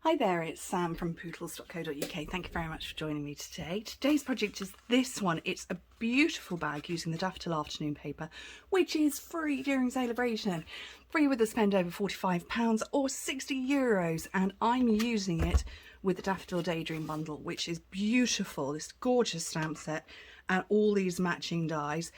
Hi there, it's Sam from Pootles.co.uk. Thank you very much for joining me today. Today's project is this one. It's a beautiful bag using the Daffodil afternoon paper, which is free during celebration. Free with a spend over £45 or €60, and I'm using it with the Daffodil Daydream bundle, which is beautiful. This gorgeous stamp set and all these matching dies.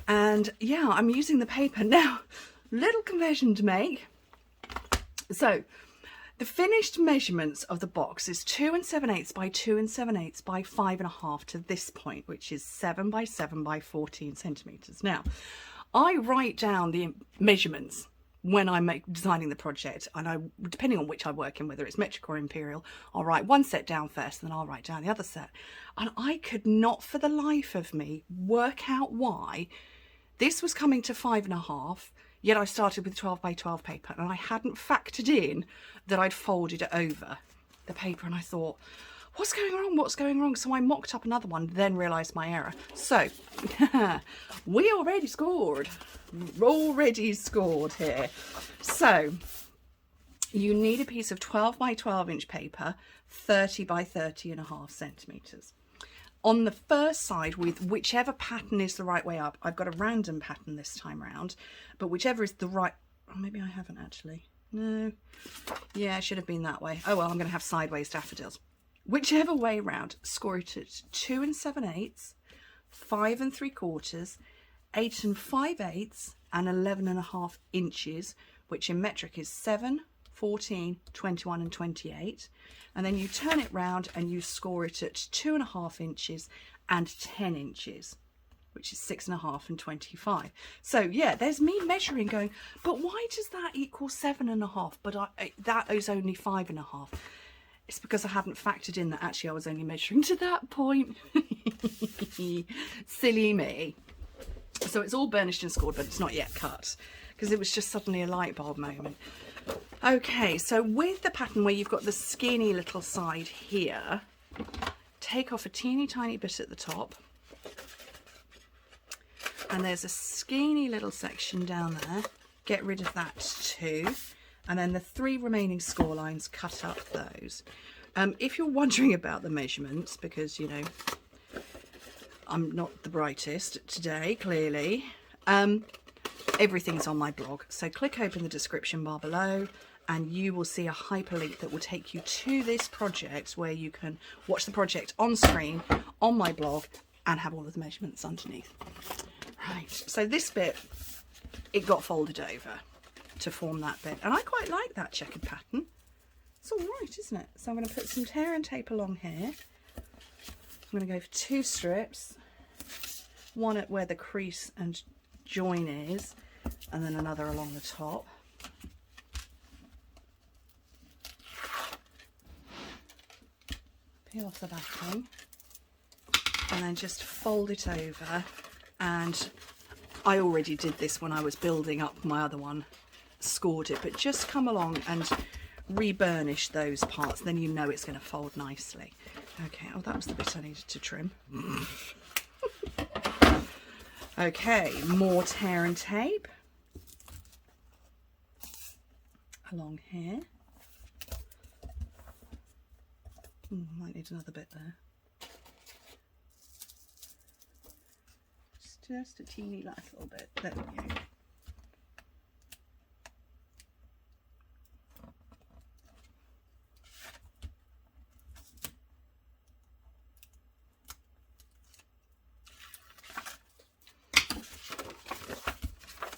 And yeah, I'm using the paper now. Little confession to make. So, the finished measurements of the box is 2 7/8 by 2 7/8 by 5.5 to this point, which is 7 by 7 by 14 centimetres. Now, I write down the measurements when I'm designing the project, and depending on which I work in, whether it's metric or imperial, I'll write one set down first and then I'll write down the other set. And I could not for the life of me work out why this was coming to 5.5, yet I started with 12 by 12 paper, and I hadn't factored in that I'd folded it over the paper, and I thought, what's going wrong? What's going wrong? So I mocked up another one, then realised my error. So we already scored. Already scored here. So you need a piece of 12 by 12 inch paper, 30 by 30.5 centimetres. On the first side, with whichever pattern is the right way up, I've got a random pattern this time round, but whichever is the right, oh, maybe I haven't actually. No, yeah, it should have been that way. Oh well, I'm going to have sideways daffodils. Whichever way round, score it at 2 7/8, 5 3/4, 8 5/8, and 11.5 inches, which in metric is 7, 14, 21 and 28, and then you turn it round and you score it at 2.5 inches and 10 inches, which is 6.5 and 25. So yeah, there's me measuring going, but why does that equal 7.5, but that is only 5.5? It's because I hadn't factored in that actually I was only measuring to that point. Silly me. So it's all burnished and scored, but it's not yet cut because it was just suddenly a light bulb moment. Okay, so with the pattern where you've got the skinny little side here, take off a teeny tiny bit at the top, and there's a skinny little section down there. Get rid of that too, and then the 3 remaining score lines, cut up those. If you're wondering about the measurements, because you know I'm not the brightest today, clearly, everything's on my blog, so click open the description bar below and you will see a hyperlink that will take you to this project where you can watch the project on screen on my blog and have all of the measurements underneath. Right, so this bit, it got folded over to form that bit, and I quite like that checkered pattern. It's all right, isn't it? So I'm going to put some tear and tape along here. I'm going to go for 2 strips, one at where the crease and join is, and then another along the top. Peel off the backing and then just fold it over, and I already did this when I was building up my other one, scored it, but just come along and re-burnish those parts, then you know it's going to fold nicely. Okay, oh, that was the bit I needed to trim. Okay, more tear and tape along here. Might need another bit there. Just a teeny last little bit. There we go.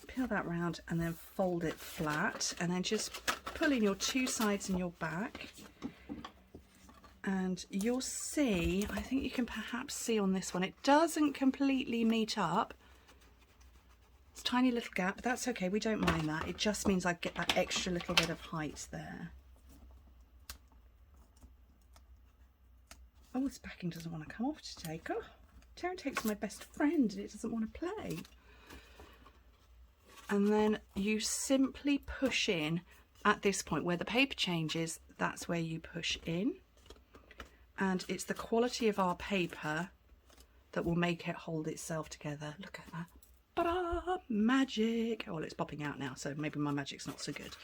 Peel that round and then fold it flat, and then just pull in your 2 sides and your back, and you'll see, I think you can perhaps see on this one, it doesn't completely meet up. It's a tiny little gap, but that's okay, we don't mind that. It just means I get that extra little bit of height there. Oh, this backing doesn't want to come off today. God, tear and tape's my best friend and it doesn't want to play. And then you simply push in at this point where the paper changes, that's where you push in. And it's the quality of our paper that will make it hold itself together. Look at that. Ta-da! Magic! Oh, well, it's popping out now, so maybe my magic's not so good.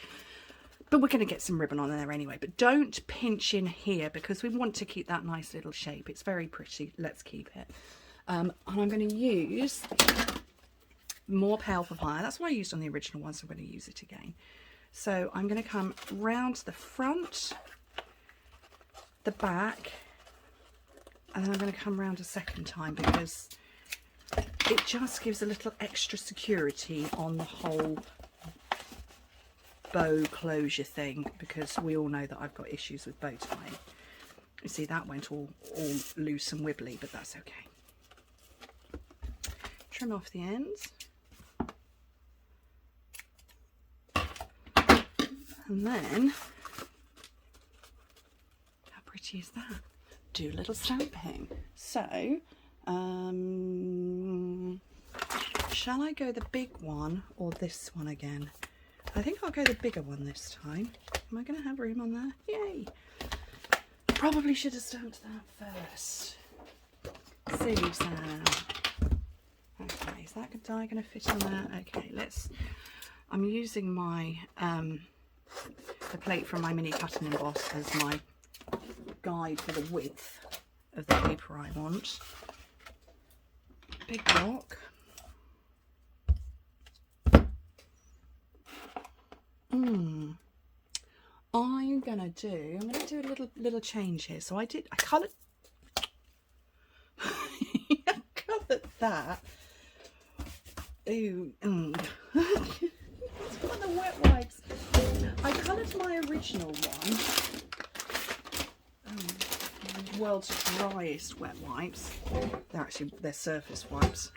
but we're going to get some ribbon on there anyway. But don't pinch in here because we want to keep that nice little shape. It's very pretty. Let's keep it. And I'm going to use more pale papaya. That's what I used on the original one, so I'm going to use it again. So I'm going to come round the front, the back, and then I'm going to come round a second time because it just gives a little extra security on the whole bow closure thing, because we all know that I've got issues with bow tying. You see, that went all loose and wibbly, but that's okay. Trim off the ends. And then, how pretty is that? Do a little stamping. So, shall I go the big one or this one again? I think I'll go the bigger one this time. Am I going to have room on there? Yay! Probably should have stamped that first. Silly Sam. Okay, is that die going to fit on there? Okay, let's. I'm using my the plate from my mini cut and emboss as my guide for the width of the paper I want. Big block. I'm gonna do a little change here. So I coloured I coloured that. Ooh. It's one of the wet wipes. I coloured my original one. World's driest wet wipes. They're surface wipes.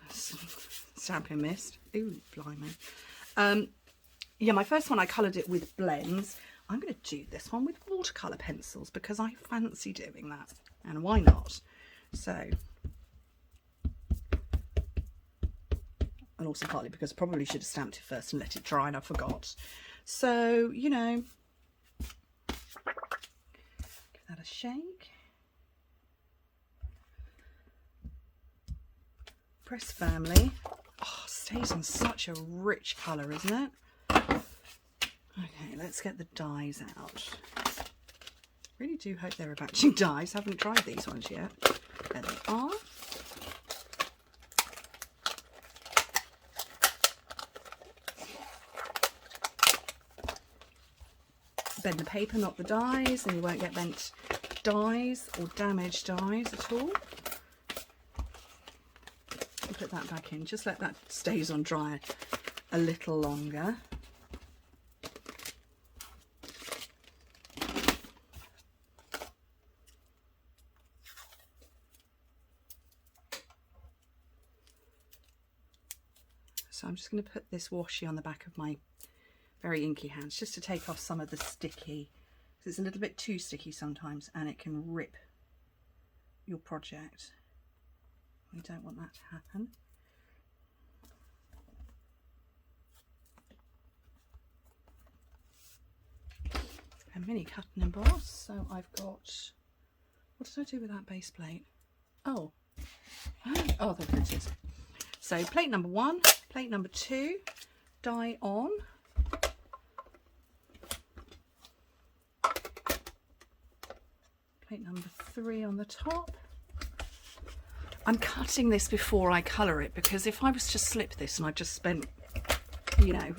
Stamping mist. Ooh, blimey. Yeah, my first one I coloured it with blends. I'm going to do this one with watercolour pencils because I fancy doing that, and why not? So, and also partly because I probably should have stamped it first and let it dry, and I forgot. So, you know, give that a shake. Press firmly. Oh, stays on such a rich colour, isn't it? Okay, let's get the dies out. Really do hope they're matching dies. Haven't tried these ones yet. There they are. Bend the paper, not the dies, and you won't get bent dies or damaged dies at all. Put that back in. Just let that stays on dry a little longer. So I'm just going to put this washi on the back of my very inky hands just to take off some of the sticky, because it's a little bit too sticky sometimes and it can rip your project. We don't want that to happen. A mini cut and emboss. So I've got, what did I do with that base plate? Oh, there it is. So plate number 1, plate number 2, die on. Plate number 3 on the top. I'm cutting this before I colour it, because if I was to slip this and I just spent, you know,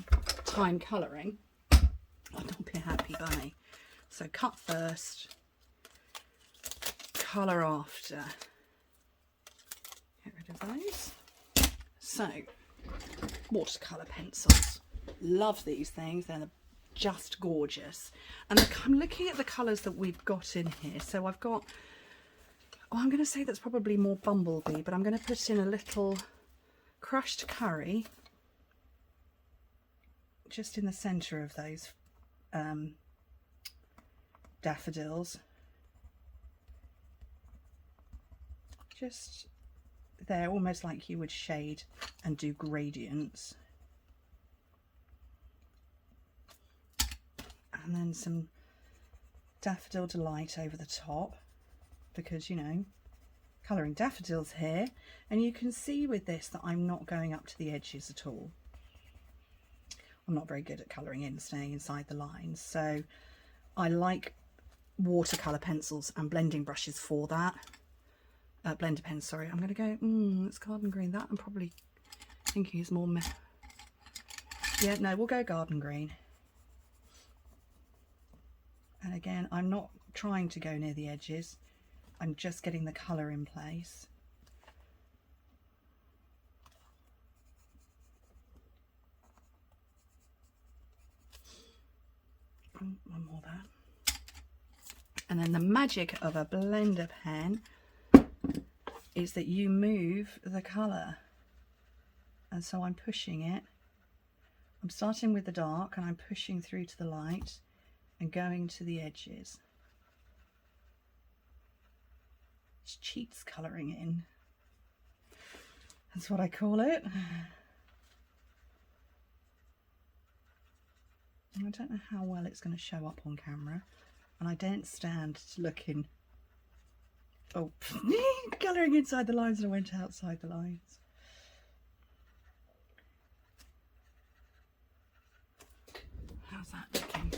time colouring, I'd not be a happy bunny. So cut first, colour after. Get rid of those. So, watercolour pencils. Love these things. They're just gorgeous. And I'm looking at the colours that we've got in here. So I've got, oh, I'm going to say that's probably more Bumblebee, but I'm going to put in a little crushed curry just in the centre of those daffodils. Just there, almost like you would shade and do gradients. And then some Daffodil Delight over the top, because, you know, colouring daffodils here, and you can see with this that I'm not going up to the edges at all. I'm not very good at colouring in, staying inside the lines. So I like watercolour pencils and blending brushes for that. Blender pens, sorry. I'm going to go, it's garden green. That I'm probably thinking is more, yeah, no, we'll go garden green. And again, I'm not trying to go near the edges. I'm just getting the colour in place. One more there. And then the magic of a blender pen is that you move the colour. And so I'm pushing it. I'm starting with the dark and I'm pushing through to the light and going to the edges. It's cheats colouring in. That's what I call it. I don't know how well it's going to show up on camera, and I don't stand to look in. Oh, colouring inside the lines, and I went outside the lines. How's that looking?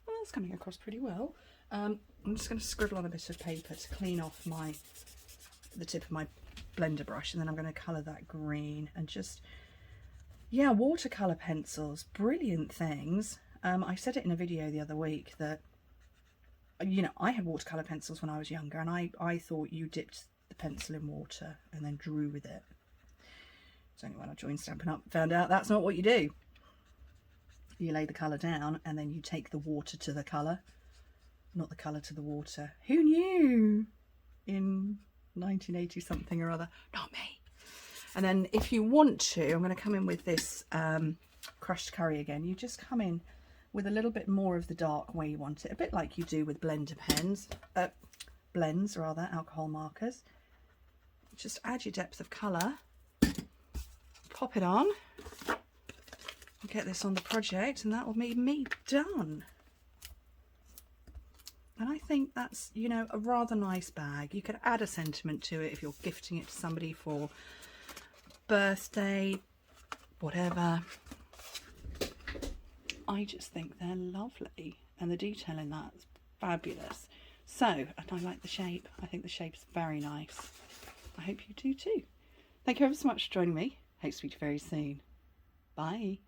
Well, that's coming across pretty well. I'm just going to scribble on a bit of paper to clean off the tip of my blender brush, and then I'm going to colour that green and just, yeah, watercolour pencils, brilliant things. I said it in a video the other week that, you know, I had watercolour pencils when I was younger, and I thought you dipped the pencil in water and then drew with it. It's only when I joined Stampin' Up! Found out that's not what you do. You lay the colour down and then you take the water to the colour, not the colour to the water. Who knew in 1980 something or other? Not me. And then if you want to, I'm going to come in with this crushed curry again. You just come in with a little bit more of the dark where you want it, a bit like you do with blender pens, blends rather, alcohol markers. Just add your depth of colour, pop it on, get this on the project, and that will be me done. And I think that's, you know, a rather nice bag. You could add a sentiment to it if you're gifting it to somebody for birthday, whatever. I just think they're lovely, and the detail in that is fabulous. So, and I like the shape. I think the shape's very nice. I hope you do too. Thank you ever so much for joining me. Hope to speak to you very soon. Bye.